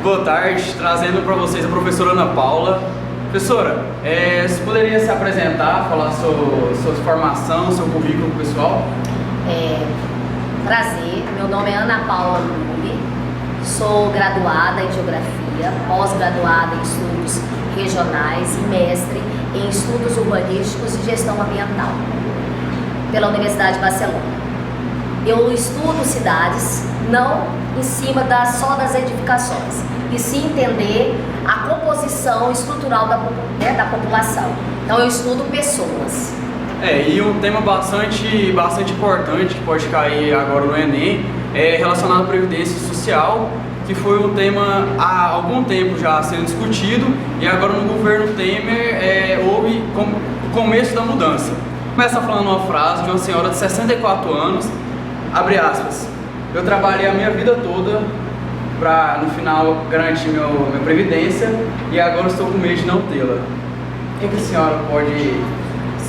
boa tarde, trazendo para vocês a professora Ana Paula. Professora, você poderia se apresentar, falar sua formação, seu currículo pessoal? Prazer, meu nome é Ana Paula Lube, sou graduada em Geografia, pós-graduada em Estudos Regionais e mestre em Estudos Urbanísticos e Gestão Ambiental pela Universidade de Barcelona. Eu estudo cidades não em cima só das edificações, e sim entender a composição estrutural da população. Então eu estudo pessoas. E um tema bastante importante que pode cair agora no Enem é relacionado à Previdência Social, que foi um tema há algum tempo já sendo discutido, e agora no governo Temer houve o começo da mudança. Começa falando uma frase de uma senhora de 64 anos, abre aspas, eu trabalhei a minha vida toda para no final garantir minha previdência e agora estou com medo de não tê-la. O que a senhora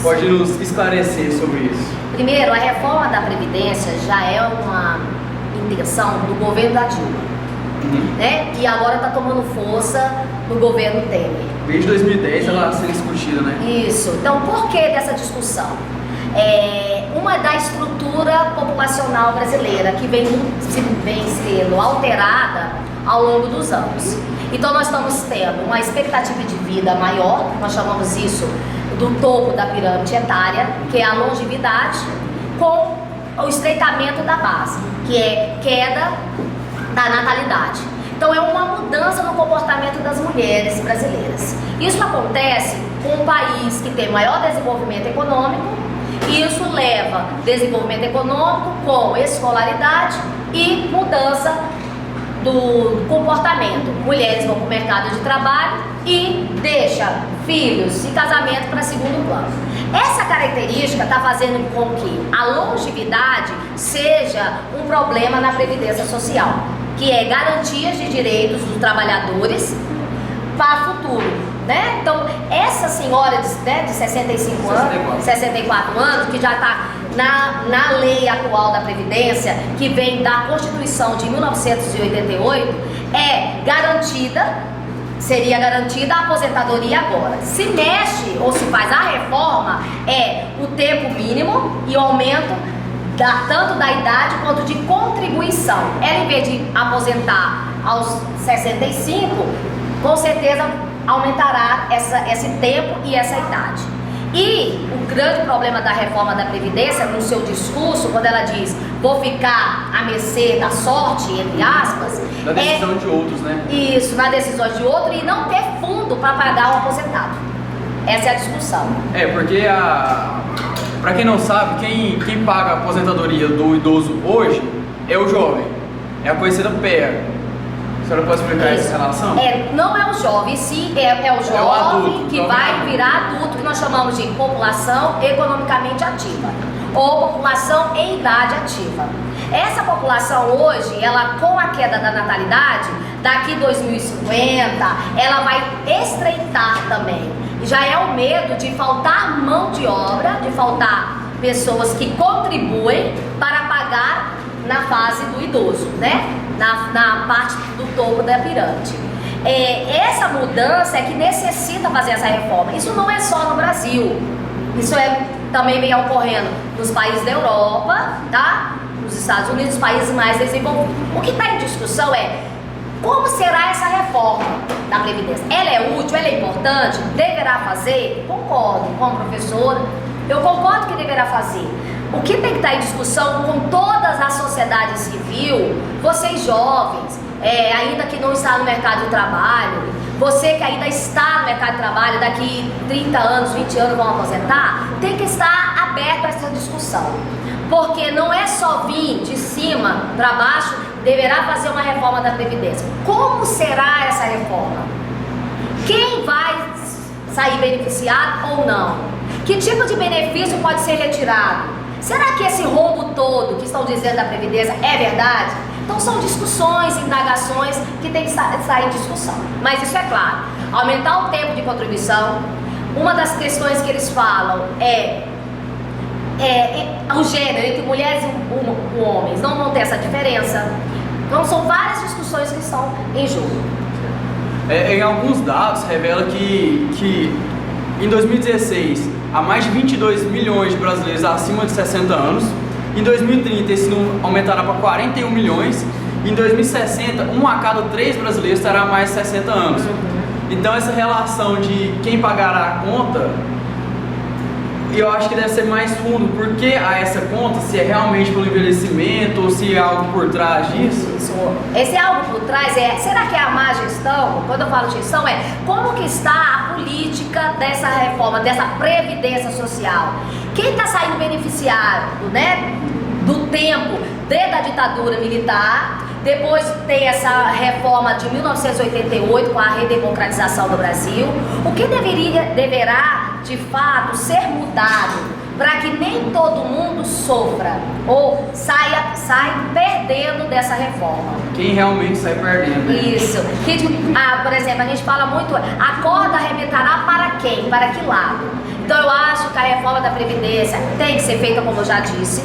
pode nos esclarecer sobre isso? Primeiro, a reforma da Previdência já é uma intenção do governo da Dilma, né? E agora está tomando força no governo Temer. Desde 2010 ela sendo discutida, né? Isso. Então, por que dessa discussão? Uma da estrutura populacional brasileira que vem sendo alterada ao longo dos anos. Então nós estamos tendo uma expectativa de vida maior, nós chamamos isso do topo da pirâmide etária, que é a longevidade, com o estreitamento da base, que é queda da natalidade. Então é uma mudança no comportamento das mulheres brasileiras. Isso acontece com um país que tem maior desenvolvimento econômico. Isso leva desenvolvimento econômico com escolaridade e mudança do comportamento. Mulheres vão para o mercado de trabalho e deixa filhos e casamento para segundo plano. Essa característica está fazendo com que a longevidade seja um problema na Previdência Social, que é garantias de direitos dos trabalhadores para o futuro. Né? Então, essa senhora de 65 anos, 64 anos, que já está na lei atual da Previdência, que vem da Constituição de 1988, seria garantida a aposentadoria agora. Se mexe ou se faz a reforma, o tempo mínimo e o aumento tanto da idade quanto de contribuição. Ela, em vez de aposentar aos 65, com certeza aumentará esse tempo e essa idade. E o grande problema da reforma da Previdência, no seu discurso, quando ela diz vou ficar à mercê da sorte, entre aspas, na decisão de outros, né? Isso, na decisão de outro, e não ter fundo para pagar o aposentado. Essa é a discussão. Porque para quem não sabe, quem paga a aposentadoria do idoso hoje é o jovem, é a conhecida PEA. A senhora pode explicar essa relação? Não é o jovem, sim, é o jovem adulto, que vai virar adulto, que nós chamamos de população economicamente ativa, ou população em idade ativa. Essa população hoje, ela com a queda da natalidade, daqui 2050, ela vai estreitar também. Já é o medo de faltar mão de obra, de faltar pessoas que contribuem para pagar na fase do idoso, né? Na parte do topo da pirâmide. Essa mudança é que necessita fazer essa reforma. Isso não é só no Brasil. Isso também vem ocorrendo nos países da Europa, tá? Nos Estados Unidos, os países mais desenvolvidos. O que está em discussão é como será essa reforma da Previdência. Ela é útil, ela é importante, deverá fazer? Concordo com a professora. Eu concordo que deverá fazer. O que tem que estar em discussão com toda a sociedade civil, vocês jovens, ainda que não está no mercado de trabalho, você que ainda está no mercado de trabalho, daqui 30 anos, 20 anos vão aposentar, tem que estar aberto a essa discussão. Porque não é só vir de cima para baixo, deverá fazer uma reforma da Previdência. Como será essa reforma? Quem vai sair beneficiado ou não? Que tipo de benefício pode ser retirado? Será que esse rombo todo que estão dizendo da Previdência é verdade? Então são discussões, indagações que tem que sair em discussão. Mas isso é claro, aumentar o tempo de contribuição. Uma das questões que eles falam o gênero entre mulheres e homens, não vão ter essa diferença. Então são várias discussões que estão em jogo. Em alguns dados revela que em 2016 há mais de 22 milhões de brasileiros acima de 60 anos. Em 2030 esse número aumentará para 41 milhões. Em 2060, 1 a cada 3 brasileiros terá mais de 60 anos. Então essa relação de quem pagará a conta, eu acho que deve ser mais fundo. Por que há essa conta? Se é realmente pelo envelhecimento ou se é algo por trás disso? Esse algo por trás será que é a má gestão? Quando eu falo gestão, como que está a política dessa reforma, dessa previdência social? Quem está saindo beneficiado, né, do tempo desde a ditadura militar? Depois tem essa reforma de 1988 com a redemocratização do Brasil. O que deverá de fato ser mudado para que nem todo mundo sofra ou saia perdendo dessa reforma? Quem realmente sai perdendo? Isso. Por exemplo, a gente fala muito, a corda arrebentará para quem? Para que lado? Então eu acho que a reforma da Previdência tem que ser feita, como eu já disse.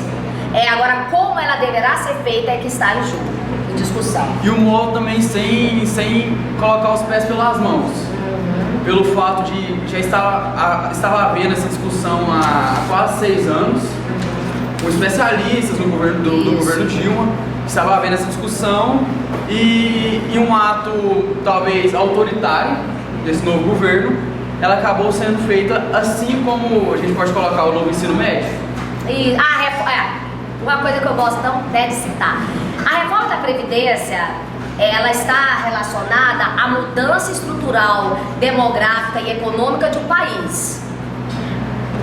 Agora, como ela deverá ser feita é que está em jogo, em discussão. E o modo também sem colocar os pés pelas mãos. Pelo fato de já estava havendo essa discussão há quase 6 anos, com especialistas no governo do governo Dilma, estava havendo essa discussão e um ato talvez autoritário desse novo governo, ela acabou sendo feita assim como a gente pode colocar o novo ensino médio. E uma coisa que eu gosto então de citar, a reforma da Previdência, ela está relacionada à mudança estrutural, demográfica e econômica de um país.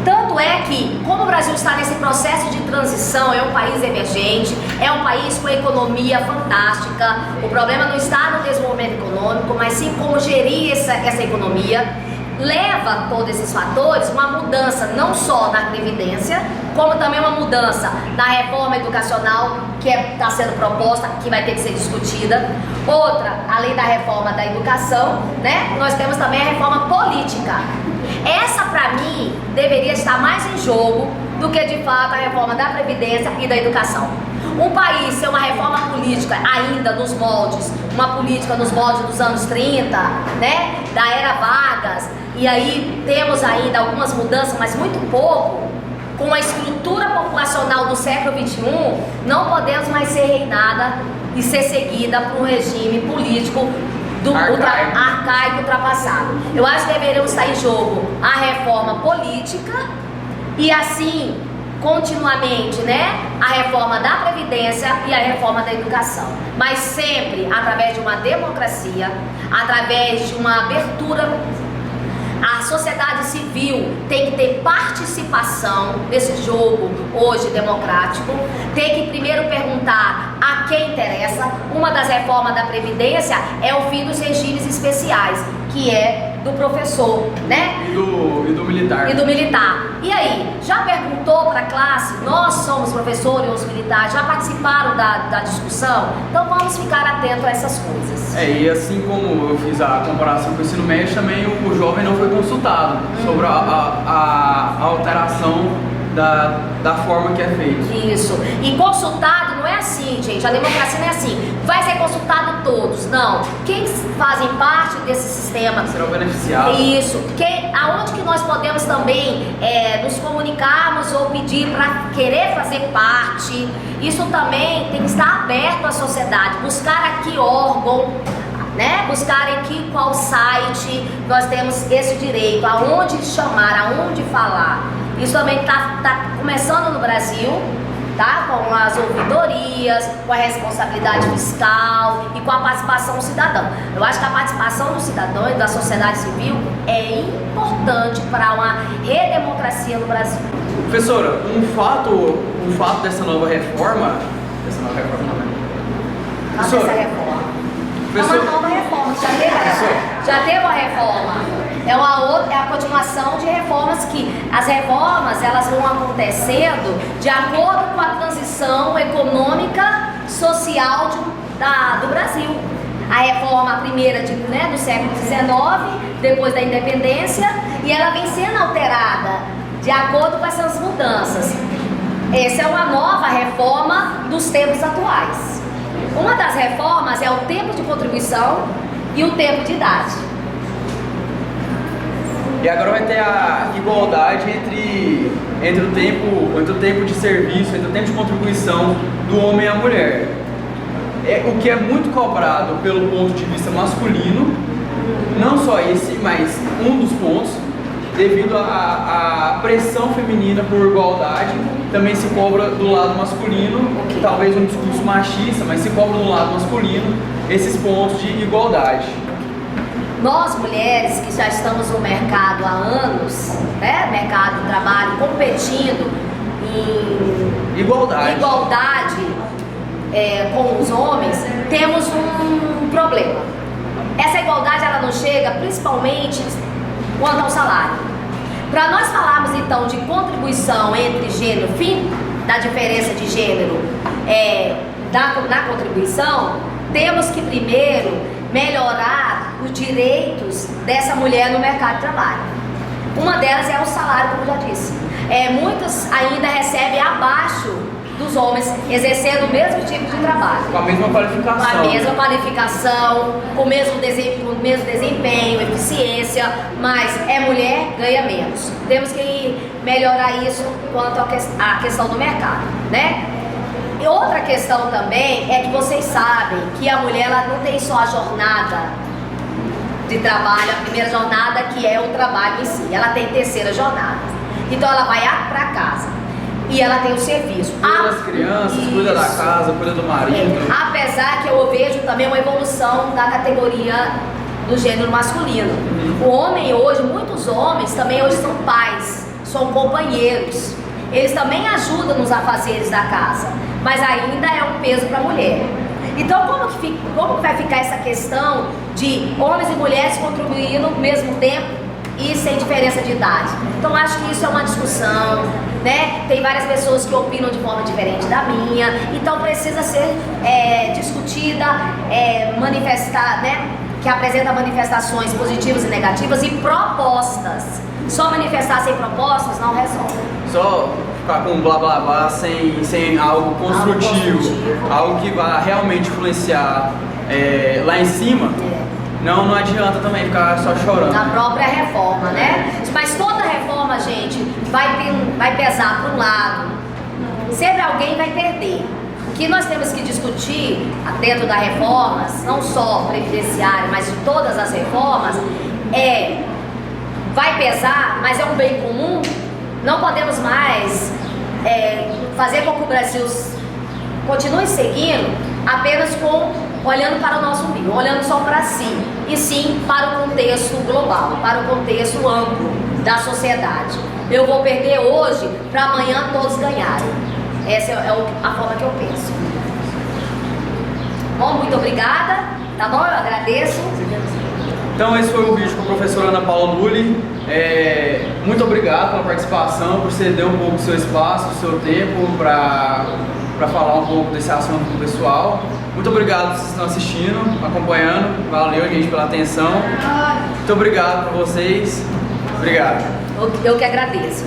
Tanto é que, como o Brasil está nesse processo de transição, é um país emergente, é um país com economia fantástica, o problema não está no desenvolvimento econômico, mas sim como gerir essa economia. Leva todos esses fatores uma mudança não só na Previdência, como também uma mudança na reforma educacional que está sendo proposta, que vai ter que ser discutida. Outra, além da reforma da educação, né, nós temos também a reforma política. Essa, para mim, deveria estar mais em jogo do que, de fato, a reforma da Previdência e da educação. Um país ser uma reforma política ainda nos moldes, uma política nos moldes dos anos 30, né, da era Vargas, e aí temos ainda algumas mudanças, mas muito pouco, com a estrutura populacional do século XXI, não podemos mais ser reinada e ser seguida por um regime político arcaico ultrapassado. Eu acho que deveríamos estar em jogo a reforma política e assim continuamente, né, a reforma da Previdência e a reforma da educação, mas sempre através de uma democracia, através de uma abertura. A sociedade civil tem que ter participação nesse jogo hoje democrático, tem que primeiro perguntar a quem interessa. Uma das reformas da Previdência é o fim dos regimes especiais, que é do professor, né? E do militar. E do militar. E aí, já perguntou para a classe? Nós somos professores, os militares, já participaram da discussão? Então vamos ficar atentos a essas coisas. E assim como eu fiz a comparação com o ensino médio, também o jovem não foi consultado sobre a alteração da forma que é feito. Isso. E consultado não é assim, gente. A democracia não é assim. Vai ser consultado todos. Não. Quem fazem parte desse sistema serão beneficiados. Isso. Aonde que nós podemos também nos comunicarmos ou pedir para querer fazer parte. Isso também tem que estar aberto à sociedade. Buscar aqui órgão, né? Buscar aqui qual site nós temos esse direito, aonde chamar, aonde falar. Isso também está começando no Brasil, tá? Com as ouvidorias, com a responsabilidade fiscal e com a participação do cidadão. Eu acho que a participação do cidadão e da sociedade civil é importante para uma redemocracia no Brasil. Professora, um fato dessa nova reforma, Essa reforma. É uma nova reforma, já teve uma reforma. É a continuação de reformas que as reformas elas vão acontecendo de acordo com a transição econômica, social do Brasil. A reforma primeira do século XIX, depois da independência, e ela vem sendo alterada de acordo com essas mudanças. Essa é uma nova reforma dos tempos atuais. Uma das reformas é o tempo de contribuição, e o tempo de idade. E agora vai ter a igualdade entre o tempo de serviço, entre o tempo de contribuição do homem e a mulher. O que é muito cobrado pelo ponto de vista masculino, não só esse, mas um dos pontos, devido à pressão feminina por igualdade, também se cobra do lado masculino, talvez um discurso machista, mas se cobra do lado masculino esses pontos de igualdade. Nós mulheres que já estamos no mercado há anos, né, mercado de trabalho, competindo em igualdade com os homens, temos um problema. Essa igualdade ela não chega principalmente quanto ao salário. Para nós falarmos então de contribuição entre gênero, fim da diferença de gênero na contribuição, temos que primeiro melhorar os direitos dessa mulher no mercado de trabalho. Uma delas é o salário, como eu já disse. Muitos ainda recebem abaixo dos homens, exercendo o mesmo tipo de trabalho. Com a mesma qualificação. Com a mesma qualificação, com o mesmo desempenho, eficiência, mas mulher, ganha menos. Temos que melhorar isso quanto à questão do mercado, né? E outra questão também é que vocês sabem que a mulher ela não tem só a jornada de trabalho, a primeira jornada que é o trabalho em si, ela tem terceira jornada. Então ela vai para casa e ela tem o serviço. Cuida das crianças, cuida da casa, cuida do marido. Apesar que eu vejo também uma evolução da categoria do gênero masculino. O homem hoje, muitos homens também hoje são pais, são companheiros. Eles também ajudam nos afazeres da casa, mas ainda é um peso para a mulher. Então, como que vai ficar essa questão de homens e mulheres contribuindo ao mesmo tempo e sem diferença de idade? Então, acho que isso é uma discussão, né? Tem várias pessoas que opinam de forma diferente da minha, então precisa ser discutida, manifestar, né? Que apresenta manifestações positivas e negativas e propostas. Só manifestar sem propostas não resolve. Só ficar com blá blá blá sem algo construtivo, algo que vá realmente influenciar lá em cima, não adianta também ficar só chorando. Na própria reforma, né? Mas toda reforma, gente, vai pesar para um lado. Sempre alguém vai perder. O que nós temos que discutir dentro da reforma, não só previdenciária, mas de todas as reformas, vai pesar, mas é um bem comum. Não podemos mais fazer com que o Brasil continue seguindo apenas olhando para o nosso umbigo, olhando só para si, e sim para o contexto global, para o contexto amplo da sociedade. Eu vou perder hoje para amanhã todos ganharem. Essa é a forma que eu penso. Bom, muito obrigada, tá bom? Eu agradeço. Então esse foi o vídeo com a professora Ana Paula Lully. Muito obrigado pela participação, por ceder um pouco do seu espaço, do seu tempo para falar um pouco desse assunto com o pessoal. Muito obrigado por vocês que estão assistindo, acompanhando. Valeu, gente, pela atenção. Muito obrigado para vocês. Obrigado. Eu que agradeço.